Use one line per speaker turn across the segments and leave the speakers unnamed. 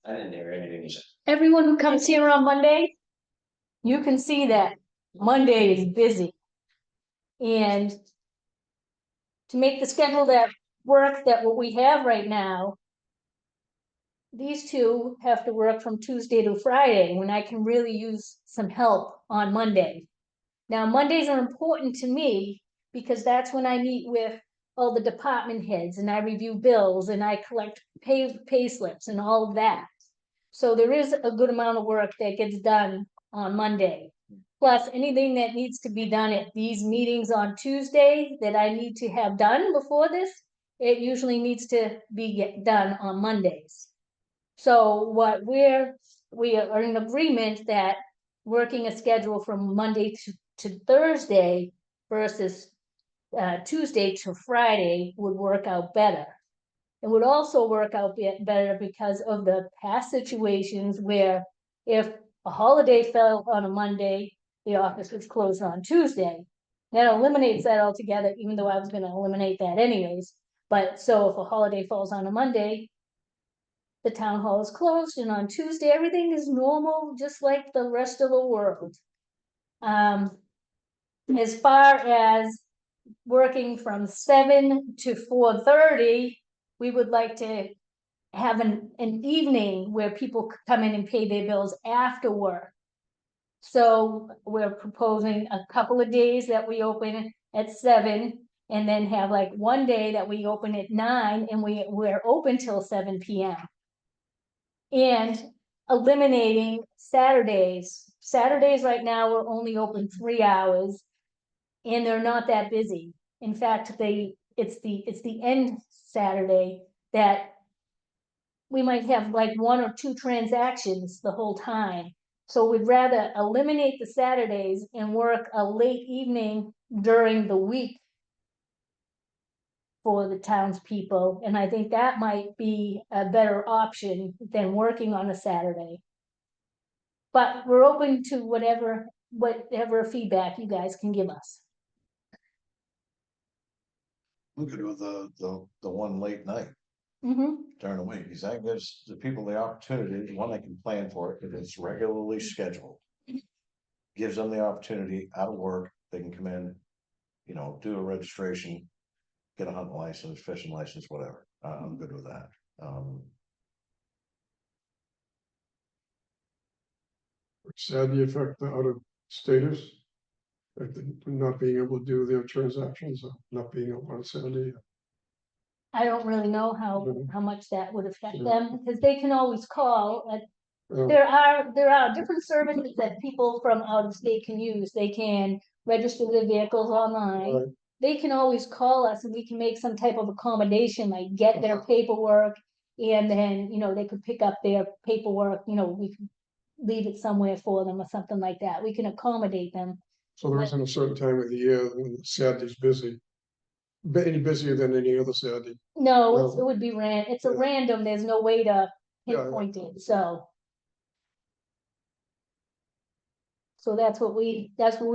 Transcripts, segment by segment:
I didn't hear anything you said.
Everyone who comes here on Monday, you can see that Monday is busy. And to make the schedule that work that what we have right now, these two have to work from Tuesday to Friday when I can really use some help on Monday. Now, Mondays are important to me because that's when I meet with all the department heads and I review bills and I collect pay slips and all of that. So there is a good amount of work that gets done on Monday. Plus anything that needs to be done at these meetings on Tuesday that I need to have done before this, it usually needs to be done on Mondays. So what we are in agreement that working a schedule from Monday to Thursday versus Tuesday to Friday would work out better. It would also work out better because of the past situations where if a holiday fell on a Monday, the office was closed on Tuesday. That eliminates that altogether, even though I was going to eliminate that anyways. But so if a holiday falls on a Monday, the town hall is closed, and on Tuesday, everything is normal, just like the rest of the world. As far as working from 7 to 4:30, we would like to have an evening where people could come in and pay their bills after work. So we're proposing a couple of days that we open at 7 and then have like one day that we open at 9 and we're open till 7 p.m. And eliminating Saturdays. Saturdays right now we're only open 3 hours and they're not that busy. In fact, it's the end Saturday that we might have like 1 or 2 transactions the whole time. So we'd rather eliminate the Saturdays and work a late evening during the week for the townspeople. And I think that might be a better option than working on a Saturday. But we're open to whatever feedback you guys can give us.
We could do the one late night during the week, because that gives the people the opportunity, one, they can plan for it, if it's regularly scheduled. Gives them the opportunity out of work, they can come in, you know, do a registration, get a hunting license, fishing license, whatever. I'm good with that.
Sad the effect the out of staters, like not being able to do their transactions, or not being able on Saturday.
I don't really know how much that would affect them, because they can always call. There are different services that people from out of state can use. They can register their vehicles online.
Right.
They can always call us and we can make some type of accommodation, like get their paperwork, and then, you know, they could pick up their paperwork, you know, we can leave it somewhere for them or something like that. We can accommodate them.
So there isn't a certain time of the year when Saturday's busy, any busier than any other Saturday.
No,
No.
it would be it's a random, there's no way to pinpoint it, so. So that's what we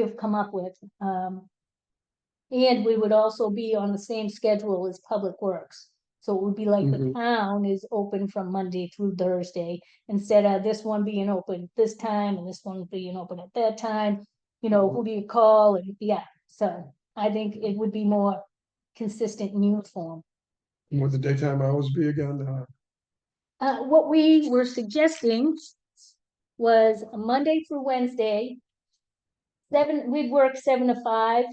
have come up with. And we would also be on the same schedule as Public Works. So it would be like the town is open from Monday through Thursday, instead of this one being open this time and this one being open at that time. You know, who do you call? And yeah, so I think it would be more consistent and uniform.
And would the daytime hours be again?
What we were suggesting was Monday through Wednesday. We'd work 7 to 5.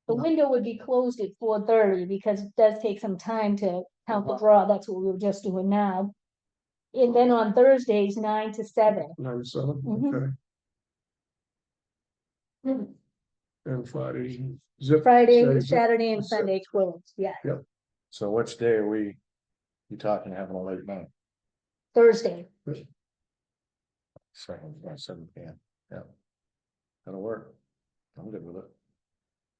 The window would be closed at 4:30 because it does take some time to count the draw. That's what we were just doing now. And then on Thursdays, 9 to 7.
9 to 7, okay. And Fridays,
Friday, Saturday, and Sunday closed. Yeah.
Yep.
So which day are you talking having a late night?
Thursday.
7 p.m. Yeah, that'll work. I'm good with it.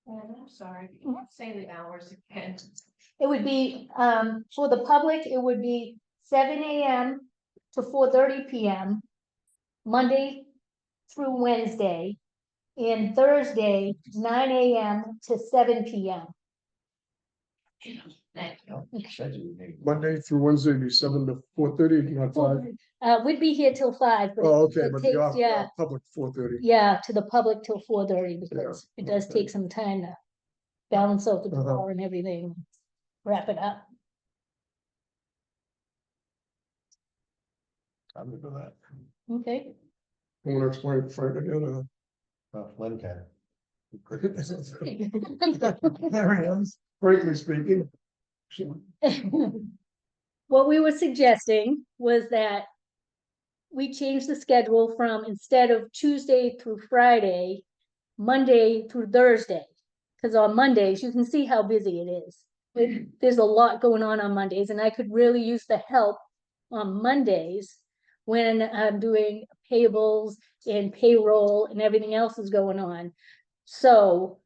I'm sorry, say the hours again.
It would be, for the public, it would be 7 a.m. to 4:30 p.m. Monday through Wednesday, and Thursday, 9 a.m. to 7 p.m.
Thank you.
Said you need-
Monday through Wednesday be 7 to 4:30, not 5.
We'd be here till 5, but
Oh,
it
okay, but
takes,
the
yeah,
public 4:30.
yeah, to the public till 4:30, because it does
okay.
take some time to balance out the
Uh-huh.
draw and everything, wrap it up.
I'm good with that.
Okay,
I want to explain it Frank again.
Lynn can.
There he is, frankly speaking.
what we were suggesting was that we change the schedule from, instead of Tuesday through Friday, Monday through Thursday. Because on Mondays, you can see how busy it is. There's a lot going on Mondays, and I could really use the help on Mondays when I'm doing payables and payroll and everything else is going on. So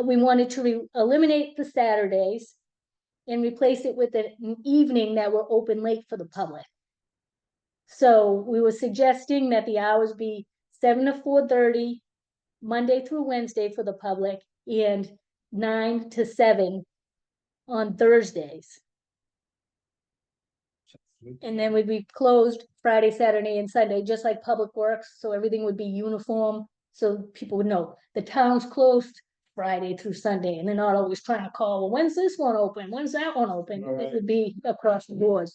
we wanted to eliminate the Saturdays and replace it with an evening that were open late for the public. So we were suggesting that the hours be 7 to 4:30, Monday through Wednesday for the public, and 9 to 7 on Thursdays. And then we'd be closed Friday, Saturday, and Sunday, just like Public Works, so everything would be uniform, so people would know the town's closed Friday through Sunday, and they're not always trying to call, well, when's this one open? When's that one open? It would be across the board.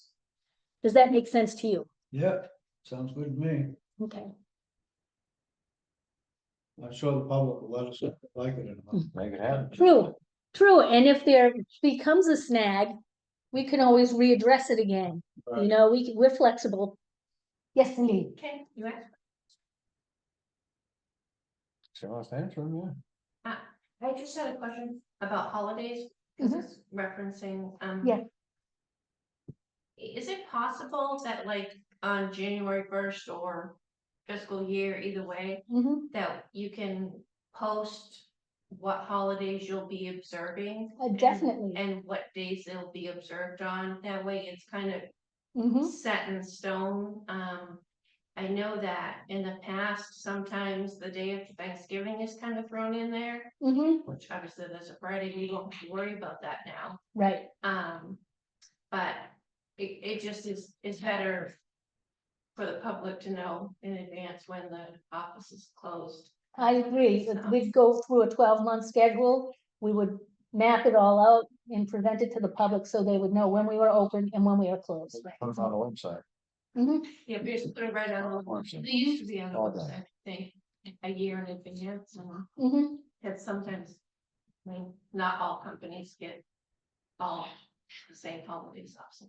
Does that make sense to you?
Yeah, sounds good to me.
Okay.
I'm sure the public will let us know if they like it or not.
Make it happen.
True, and if there becomes a snag, we can always readdress it again. You
Right.
know, we're flexible. Yes, indeed.
Okay, you asked.
So wants to answer him, yeah.
I just had a question about holidays, because it's referencing,
Yeah.
Is it possible that like on January 1st or fiscal year, either way,
Mhm.
that you can post what holidays you'll be observing?
Definitely.
And what days they'll be observed on, that way it's kind of
Mhm.
set in stone. I know that in the past, sometimes the day of Thanksgiving is kind of thrown in there,
Mhm.
which obviously there's a Friday, we don't have to worry about that now.
Right.
But it just is better for the public to know in advance when the office is closed.
I agree. We'd go through a 12-month schedule. We would map it all out and present it to the public so they would know when we were open and when we were closed.
Put it on the website.
Mhm.
Yeah, we just put it right on the website. They used to be on the website, I think, a year in advance, and
Mhm.
that sometimes, I mean, not all companies get all the same holidays off. So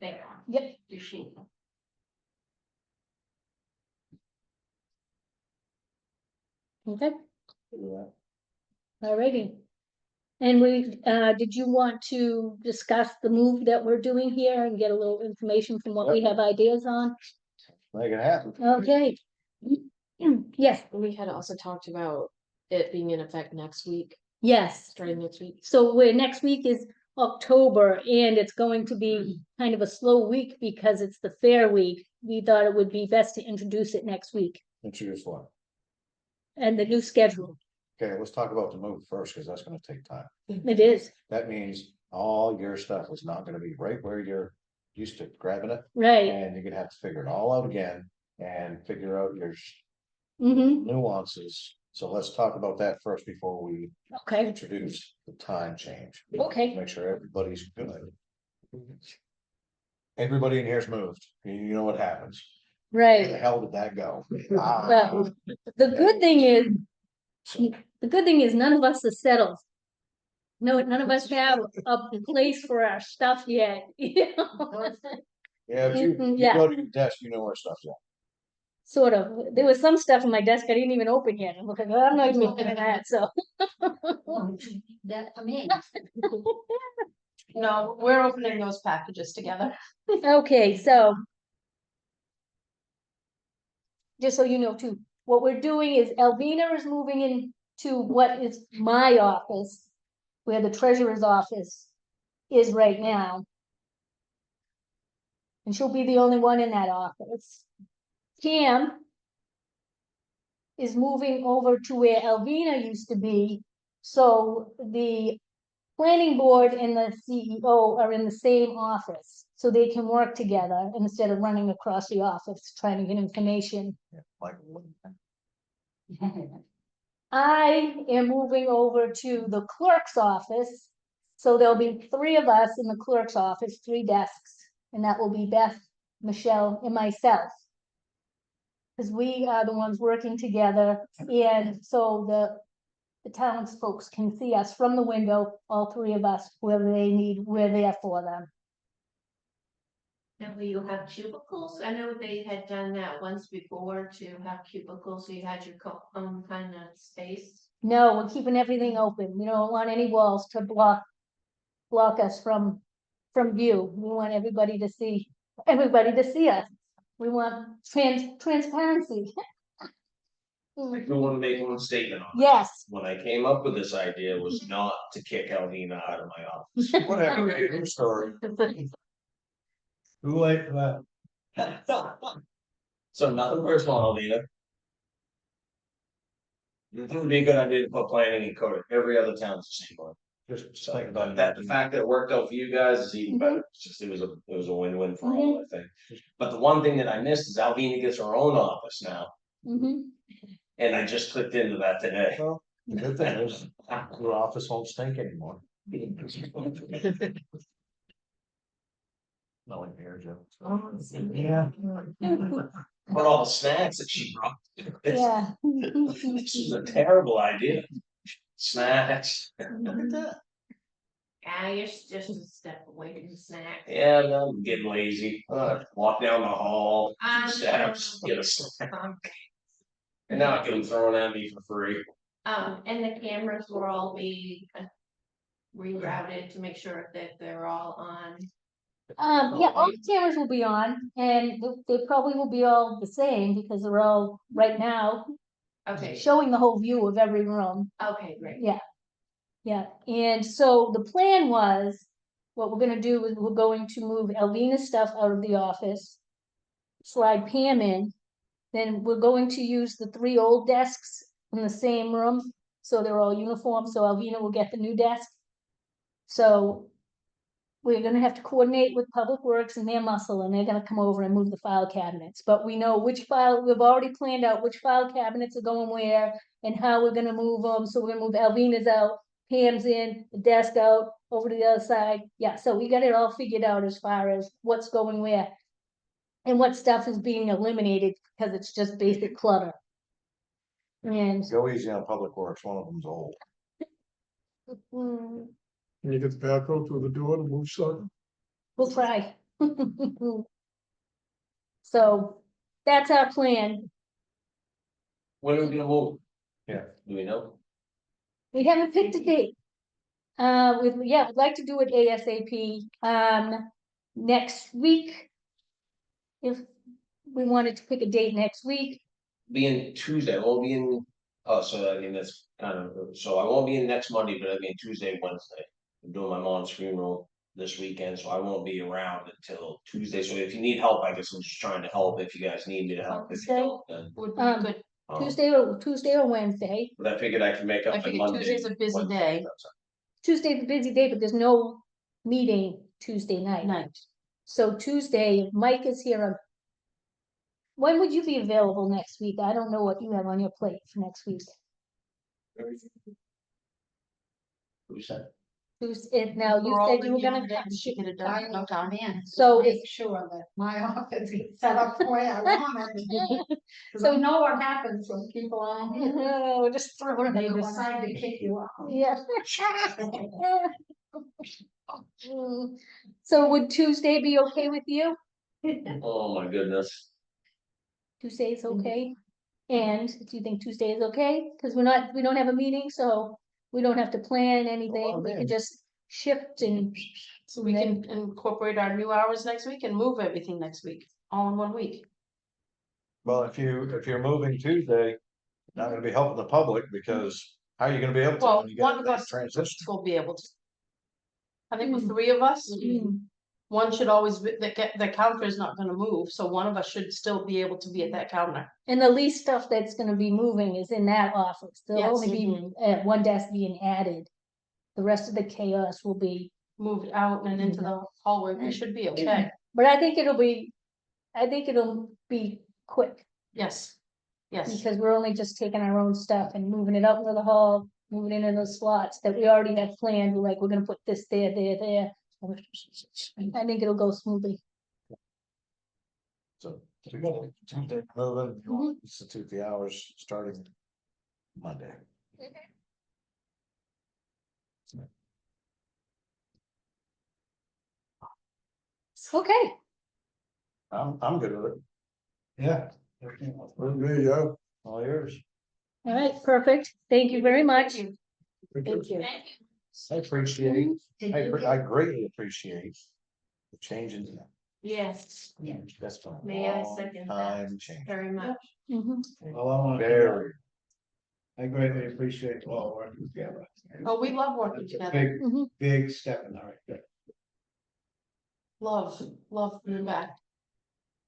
they are.
Yep.
Appreciate them.
Okay. Alrighty. And did you want to discuss the move that we're doing here and get a little information from what we have ideas on?
Make it happen.
Okay. Yes,
We had also talked about it being in effect next week,
yes.
starting next week.
So next week is October, and it's going to be kind of a slow week because it's the fair week. We thought it would be best to introduce it next week
Introduce what?
and the new schedule.
Okay, let's talk about the move first, because that's gonna take time.
It is,
That means all your stuff is not gonna be right where you're used to grabbing it.
right.
And you're gonna have to figure it all out again and figure out your
Mm-hmm.
nuances. So let's talk about that first before we
Okay,
introduce the time change.
okay,
Make sure everybody's good. Everybody in here's moved. You know what happens. Where the
right.
hell did that go?
Well, the good thing is none of us are settled. No, none of us have a place for our stuff yet. You know?
Yeah, if you
Yeah.
go to your desk, you know where stuff's at.
Sort of. There was some stuff on my desk I didn't even open yet. I'm looking, I'm not even looking at that, so.
That, I mean. No, we're opening those packages together.
Okay, so. Just so you know too, what we're doing is Elvina is moving into what is my office, where the treasurer's office is right now. And she'll be the only one in that office. Cam is moving over to where Elvina used to be, so the planning board and the CEO are in the same office, so they can work together instead of running across the office trying to get information.
Like,
I am moving over to the clerk's office. So there'll be 3 of us in the clerk's office, 3 desks, and that will be Beth, Michelle, and myself. Because we are the ones working together, and so the town's folks can see us from the window, all 3 of us, whoever they need, we're there for them.
And will you have cubicles? I know they had done that once before to have cubicles, so you had your own kind of space.
No, we're keeping everything open. We don't want any walls to block us from view. We want everybody to see us. We want transparency.
I do want to make one statement on it.
Yes,
When I came up with this idea, it was not to kick Alvina out of my office.
whatever, your story.
Too late for that.
So nothing personal, Alvina. It would be a good idea to put planning and code. Every other town's the same one.
Just
So
think about
that the fact that it worked out for you guys is even better. It's just it was a win-win for all, I think. But the one thing that I missed is Alvina gets her own office now,
mhm.
and I just clicked into that today.
Well, the good thing is, your office won't stink anymore. No one here, Joe.
Yeah.
But all the snacks that she brought.
Yeah.
This is a terrible idea. Snacks.
Yeah, you're just a step away from the snack.
Yeah, no, I'm getting lazy. Walk down the hall,
Um,
steps, get a snack. And now I get them thrown at me for free.
And the cameras will all be rerouted to make sure that they're all on.
Yeah, all the cameras will be on, and they probably will be all the same, because they're all right now
Okay,
showing the whole view of every room.
okay, great.
Yeah. Yeah, and so the plan was, what we're gonna do is we're going to move Alvina's stuff out of the office. Slide Pam in, then we're going to use the 3 old desks in the same room, so they're all uniform, so Alvina will get the new desk. So we're gonna have to coordinate with Public Works and their muscle, and they're gonna come over and move the file cabinets, but we know which file, we've already planned out which file cabinets are going where and how we're gonna move them, so we're gonna move Alvina's out, Pam's in, the desk out, over to the other side, yeah, so we got it all figured out as far as what's going where. And what stuff is being eliminated, because it's just basic clutter. And,
Go easy on Public Works, one of them's old.
mm,
Can you get the backhoe through the door to move stuff?
we'll try. So, that's our plan.
When are we gonna move?
Yeah.
Do we know?
We haven't picked a date. We'd like to do it ASAP, next week. If we wanted to pick a date next week,
Being Tuesday, I won't be in, oh, so I mean, that's kind of, so I won't be in next Monday, but I mean Tuesday, Wednesday. I'm doing my mom's funeral this weekend, so I won't be around until Tuesday, so if you need help, I guess I'm just trying to help if you guys need me to help. If you don't, then.
Would be
Um,
good.
Tuesday or Wednesday.
But I figured I could make up
I
my
figured
Monday.
Tuesday's a busy
Wednesday,
day.
that's all.
Tuesday's a busy day, but there's no meeting Tuesday night.
Night.
So Tuesday, if Mike is here. When would you be available next week? I don't know what you have on your plate for next week.
Who said?
Now, you
We're all
said you were
in
gonna.
here today, we should get it done.
I will come in.
So
Make
if-
sure that my office is set up the way I want it. Cause I know what happens when people aren't here.
Oh, just throw it in
They
the
decide to kick you out.
Yeah. So would Tuesday be okay with you?
Oh, my goodness.
Tuesday is okay? And do you think Tuesday is okay? Cause we don't have a meeting, so we don't have to plan anything. We can
man.
just shift and.
So we can incorporate our new hours next week and move everything next week, all in one week.
Well, if you're moving Tuesday, not gonna be helping the public, because how are you gonna be able to?
Well,
when you got
one of
that
us
Transition.
will be able to. I think with 3 of us, one should always be, the counter is not gonna move, so one of us should still be able to be at that counter.
And the least stuff that's gonna be moving is in that office. There'll
Yes.
only be one desk being added. the rest of the chaos will be,
moved out and into the hallway, we should be okay.
but I think it'll be quick.
Yes. Yes,
Because we're only just taking our own stuff and moving it up into the hall, moving it in those slots that we already have planned, we're like, we're gonna put this there, there. I think it'll go smoothly.
So Tuesday moving, you want to institute the hours starting Monday.
Okay,
I'm good with it.
Yeah.
With me, yeah.
All yours.
all right, perfect. Thank you very much.
Thank
Thank you.
I appreciate, I greatly appreciate the change in that.
Yes,
That's been a
May I
long
second that?
time change.
very much.
Mhm.
Well, I want to,
Very.
I greatly appreciate all working together.
oh, we love working
It's a
together,
big,
Mhm.
big step in the right direction.
love being back.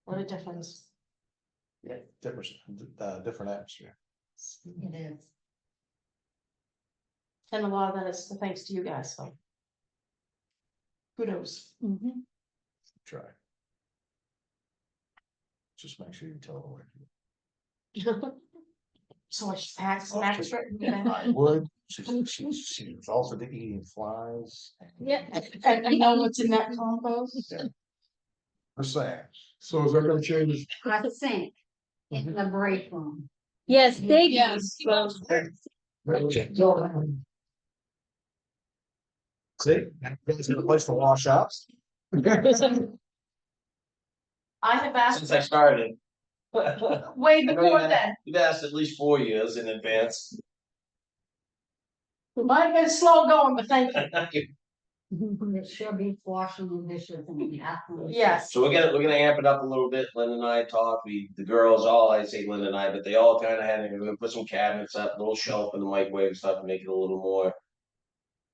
What a difference.
Yeah, different atmosphere.
It is.
And a lot of that is thanks to you guys, so. Kudos.
Mhm.
Try. Just make sure you tell her.
So I should pack some extra.
I would, she's exalted to eating flies.
Yeah.
And I know what's in that compost.
For saying.
So is that gonna change?
I think in the break room.
Yes, thank you.
Yes.
See, that's a place to wash up.
I have asked
Since I started.
way
I know
before then.
You've asked at least 4 years in advance.
We might have been slow going, but thank you.
It should be washing the dishes in the afternoon.
Yes.
So we're gonna amp it up a little bit. Lynn and I talked, the girls, I say Lynn and I, but they all kind of had, we're gonna put some cabinets up, little shelf in the microwave stuff, to make it a little more.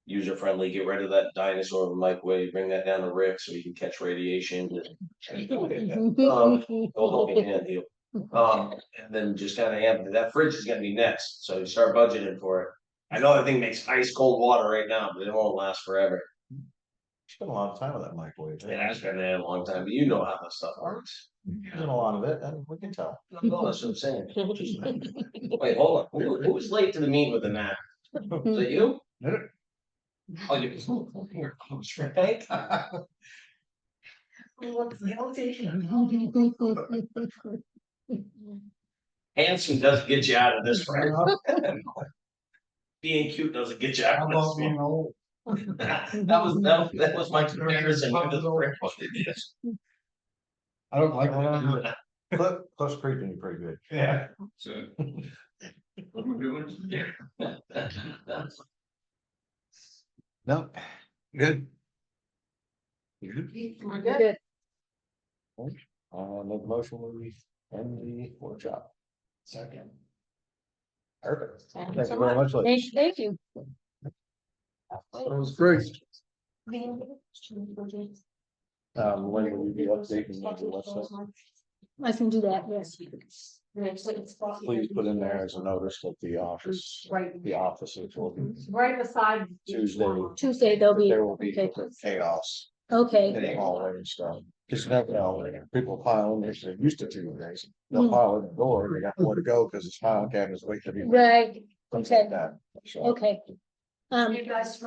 User friendly, get rid of that dinosaur of a microwave, bring that down to Rick so you can catch radiation. Go hold your hand, heal. And then just kind of amp it. That fridge is gonna be next, so you start budgeting for it. I know that thing makes ice cold water right now, but it won't last forever.
Spent a lot of time with that microwave.
And it's been there a long time, but you know how that stuff works.
Done a lot of it, and we can tell.
No, that's what I'm saying. Wait, hold on. Who was late to the meeting with the nap? Was it you? Oh, you. You're close, right? Handsome doesn't get you out of this, right? Being cute doesn't get you out
How
of
about
this.
being old?
That was my comparison.
I don't like that.
Cliff's creeping you pretty good.
Yeah.
What we're doing? Yeah.
No, good.
We're good.
Good.
Make a motion when we end the workshop.
Second.
Perfect.
Thank you
Thank
so
you very much. ladies.
Thank you.
That was great.
When will you be updating on the website?
I can do that, yes.
Please put in there as a notice that the office will be
Right beside.
Tuesday, there'll be,
there will be
okay,
chaos
okay,
in the hallway and stuff. Just never know, people pile in, they're used to 2 days. They'll pile in the door, they got more to go because it's filing cabinets waiting to be.
right,
Things like
okay,
that. So-
okay.
You guys.